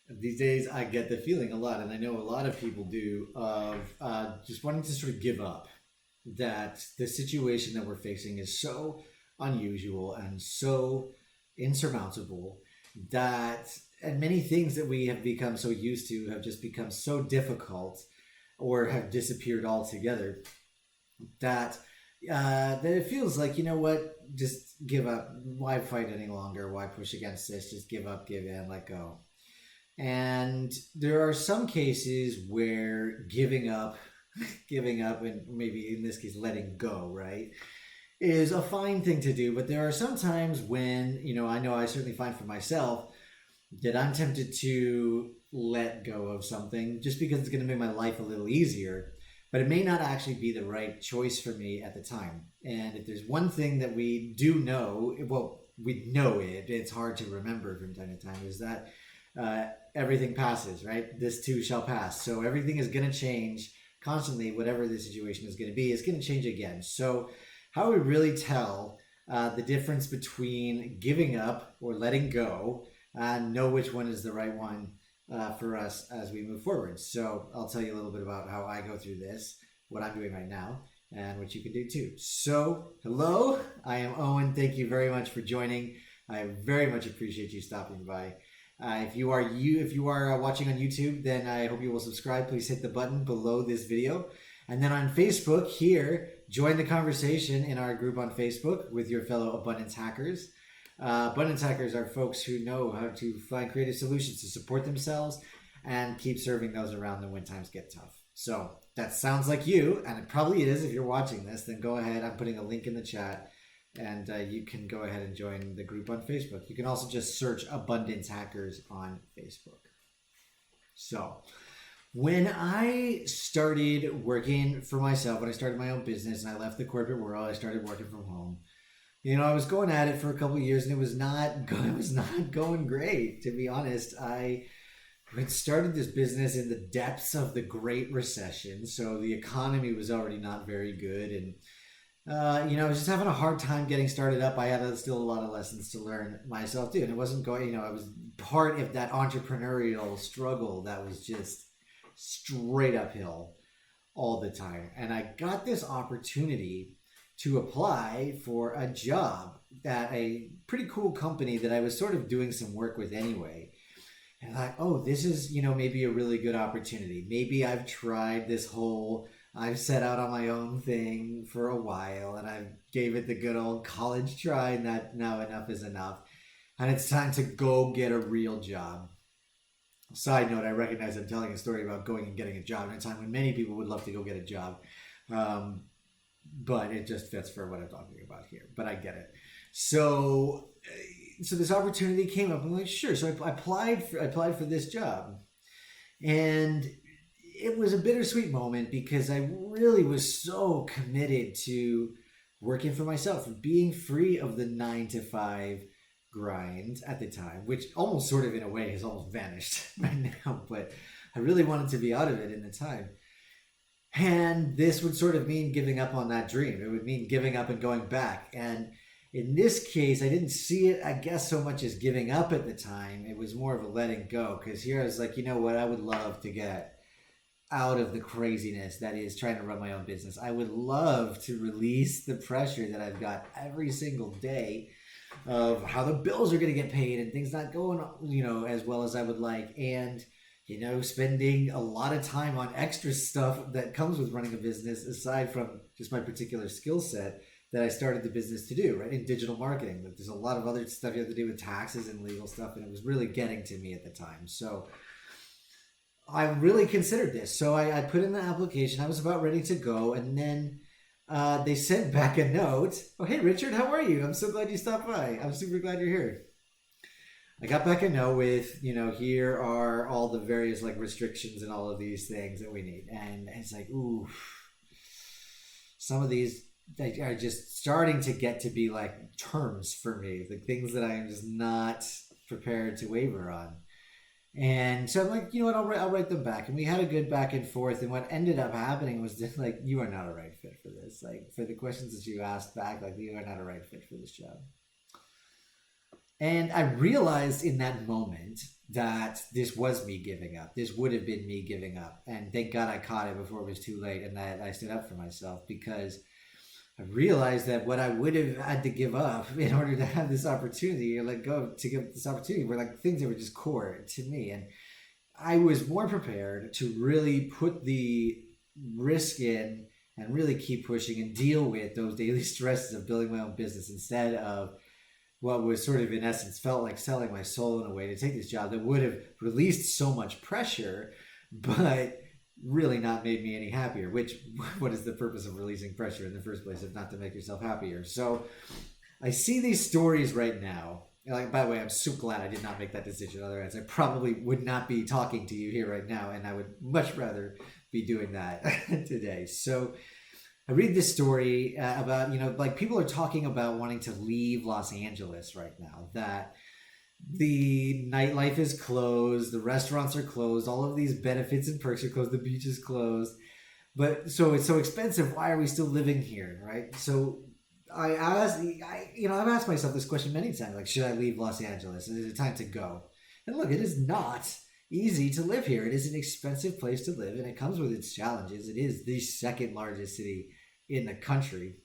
These days, I get the feeling a lot, and I know a lot of people do, of just wanting to sort of give up. That the situation that we're facing is so unusual and so insurmountable that, and many things that we have become so used to have just become so difficult or have disappeared altogether that that it feels like, you know what, just give up. Why fight any longer? Why push against this? Just give up, give in, let go. And there are some cases where giving up, giving up, and maybe in this case, letting go, right, is a fine thing to do. But there are some times when, I know I certainly find for myself that I'm tempted to let go of something just because it's going to make my life a little easier. But it may not actually be the right choice for me at the time. And if there's one thing that we do know, well, we know it, it's hard to remember from time to time, is that everything passes, right? This too shall pass. So everything is going to change constantly. Whatever the situation is going to be, it's going to change again. So how do we really tell the difference between giving up or letting go and know which one is the right one for us as we move forward? So I'll tell you a little bit about how I go through this, what I'm doing right now, and what you can do too. So hello, I am Owen. Thank you very much for joining. I very much appreciate you stopping by. If you are watching on YouTube, then I hope you will subscribe. Please hit the button below this video. And then on Facebook here, join the conversation in our group on Facebook with your fellow abundance hackers. Abundance hackers are folks who know how to find creative solutions to support themselves and keep serving those around them when times get tough. So that sounds like you, and it probably is if you're watching this. Then go ahead. I'm putting a link in the chat. And you can go ahead and join the group on Facebook. You can also just search Abundance Hackers on Facebook. So, when I started working for myself, when I started my own business and I left the corporate world, I started working from home. I was going at it for a couple of years and it was not going great, to be honest. I had started this business in the depths of the Great Recession, so the economy was already not very good, and I was just having a hard time getting started up. I had still a lot of lessons to learn myself too. And it wasn't going, I was part of that entrepreneurial struggle that was just straight uphill all the time. And I got this opportunity to apply for a job at a pretty cool company that I was sort of doing some work with anyway. And I thought, oh, this is, maybe a really good opportunity. Maybe I've set out on my own thing for a while and I gave it the good old college try, and that now enough is enough. And it's time to go get a real job. Side note, I recognize I'm telling a story about going and getting a job in a time when many people would love to go get a job. But it just fits for what I'm talking about here. But I get it. So this opportunity came up. I'm like, sure. So I applied for this job. And it was a bittersweet moment because I really was so committed to working for myself and being free of the 9 to 5 grind at the time, which almost sort of in a way has almost vanished right now, but I really wanted to be out of it in the time. And this would sort of mean giving up on that dream. It would mean giving up and going back. And in this case, I didn't see it, I guess, so much as giving up at the time. It was more of a letting go, because here I was like, you know what, I would love to get out of the craziness that is trying to run my own business. I would love to release the pressure that I've got every single day of how the bills are going to get paid and things not going, as well as I would like. And, spending a lot of time on extra stuff that comes with running a business aside from just my particular skill set that I started the business to do, right? In digital marketing. There's a lot of other stuff you have to do with taxes and legal stuff. And it was really getting to me at the time. So I really considered this. So I put in the application. I was about ready to go. And then they sent back a note. Oh, hey, Richard, how are you? I'm so glad you stopped by. I'm super glad you're here. I got back a note with, here are all the various restrictions and all of these things that we need. And it's like, ooh, some of these are just starting to get to be like terms for me, the things that I am just not prepared to waver on. And so I'm like, you know what, I'll write them back. And we had a good back and forth. And what ended up happening was just like, you are not a right fit for this. Like, for the questions that you asked back, like, you are not a right fit for this job. And I realized in that moment that this was me giving up. This would have been me giving up. And thank God I caught it before it was too late and that I stood up for myself, because I realized that what I would have had to give up in order to have this opportunity, or let go to give this opportunity, were like things that were just core to me. And I was more prepared to really put the risk in and really keep pushing and deal with those daily stresses of building my own business, instead of what was sort of, in essence, felt like selling my soul in a way to take this job that would have released so much pressure, but really not made me any happier. Which, what is the purpose of releasing pressure in the first place if not to make yourself happier? So I see these stories right now. Like, by the way, I'm so glad I did not make that decision. Otherwise, I probably would not be talking to you here right now, and I would much rather be doing that today. So I read this story about, like, people are talking about wanting to leave Los Angeles right now, that the nightlife is closed, the restaurants are closed, all of these benefits and perks are closed, the beach is closed. But so it's so expensive, why are we still living here, right? So I've asked myself this question many times, like, should I leave Los Angeles? Is it time to go? And look, it is not easy to live here. It is an expensive place to live, and it comes with its challenges. It is the second largest city in the country,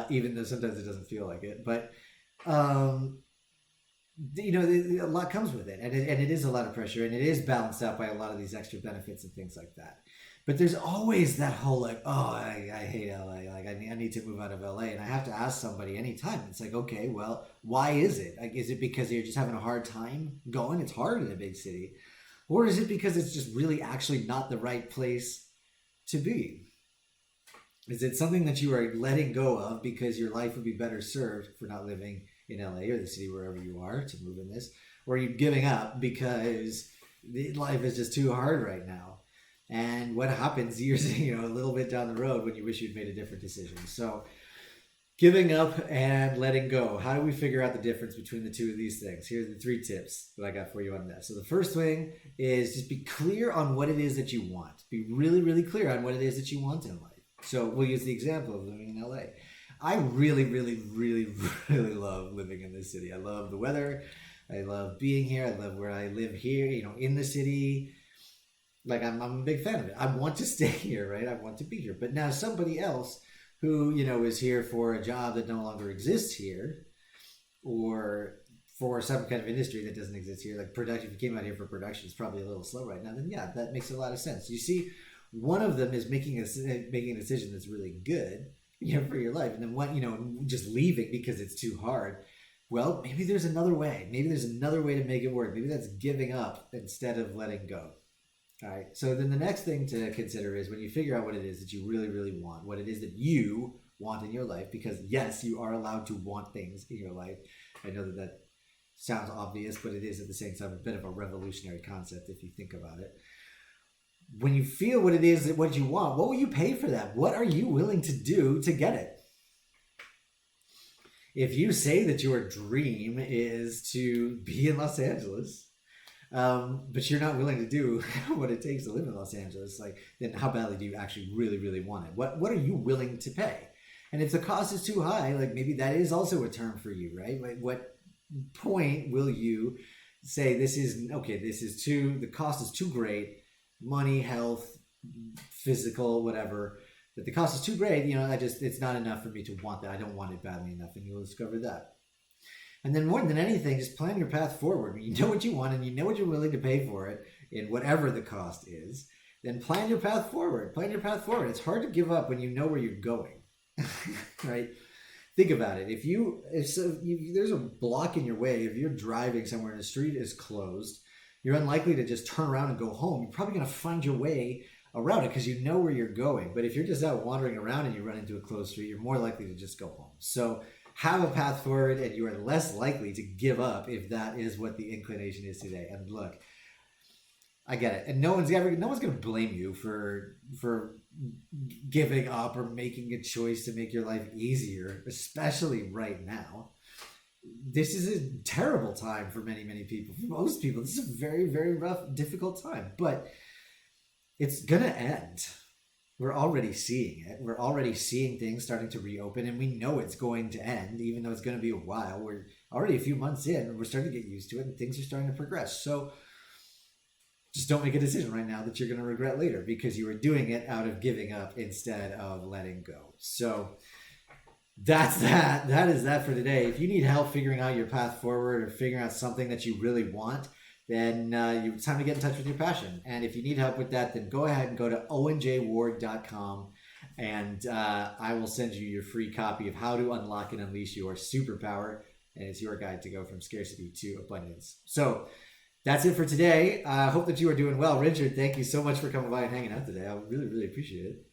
even though sometimes it doesn't feel like it. But a lot comes with it, and it is a lot of pressure, and it is balanced out by a lot of these extra benefits and things like that. But there's always that whole, like, oh, I hate LA. Like, I need to move out of LA. And I have to ask somebody anytime. It's like, okay, well, why is it? Like, is it because you're just having a hard time going? It's hard in a big city. Or is it because it's just really actually not the right place to be? Is it something that you are letting go of because your life would be better served for not living in LA or the city wherever you are to move in this? Or are you giving up because life is just too hard right now? And what happens years, a little bit down the road when you wish you'd made a different decision? So giving up and letting go. How do we figure out the difference between the two of these things? Here's the 3 tips that I got for you on that. So the first thing is just be clear on what it is that you want. Be really, really clear on what it is that you want in life. So we'll use the example of living in LA. I really, really, really, really love living in this city. I love the weather. I love being here. I love where I live here, in the city. Like, I'm a big fan of it. I want to stay here, right? I want to be here. But now somebody else who, is here for a job that no longer exists here, or for some kind of industry that doesn't exist here, like production, if you came out here for production, it's probably a little slow right now, then yeah, that makes a lot of sense. You see, one of them is making a decision that's really good, for your life. And then one, just leaving because it's too hard. Well, maybe there's another way. Maybe there's another way to make it work. Maybe that's giving up instead of letting go. All right. So then the next thing to consider is when you figure out what it is that you really, really want, what it is that you want in your life, because yes, you are allowed to want things in your life. I know that sounds obvious, but it is at the same time a bit of a revolutionary concept if you think about it. When you feel what it is that what you want, what will you pay for that? What are you willing to do to get it? If you say that your dream is to be in Los Angeles, but you're not willing to do what it takes to live in Los Angeles, then how badly do you actually really, really want it? What are you willing to pay? And if the cost is too high, maybe that is also a term for you, right? What point will you say the cost is too great, money, health, physical, whatever, that the cost is too great, it's not enough for me to want that. I don't want it badly enough, and you'll discover that. And then more than anything, just plan your path forward. When you know what you want and you know what you're willing to pay for it, in whatever the cost is, then plan your path forward. Plan your path forward. It's hard to give up when you know where you're going, right? Think about it. If there's a block in your way, if you're driving somewhere and the street is closed, you're unlikely to just turn around and go home. You're probably going to find your way around it because you know where you're going. But if you're just out wandering around and you run into a closed street, you're more likely to just go home. So have a path forward, and you are less likely to give up if that is what the inclination is today. And look, I get it, and no one's going to blame you for giving up or making a choice to make your life easier, especially right now. This is a terrible time for many, many people. For most people, this is a very, very rough, difficult time, but it's gonna end. We're already seeing it. We're already seeing things starting to reopen, and we know it's going to end, even though it's going to be a while. already a few months in. We're starting to get used to it, and things are starting to progress. So just don't make a decision right now that you're going to regret later, because you were doing it out of giving up instead of letting go. So that's that. That is that for today. If you need help figuring out your path forward or figuring out something that you really want, then it's time to get in touch with your passion. And if you need help with that, then go ahead and go to owenjward.com, and I will send you your free copy of How to Unlock and Unleash Your Superpower. And it's your guide to go from scarcity to abundance. So that's it for today. I hope that you are doing well. Richard, thank you so much for coming by and hanging out today. I really, really appreciate it.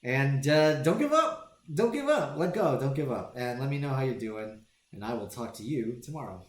And don't give up. Don't give up. Let go. Don't give up. And let me know how you're doing. And I will talk to you tomorrow.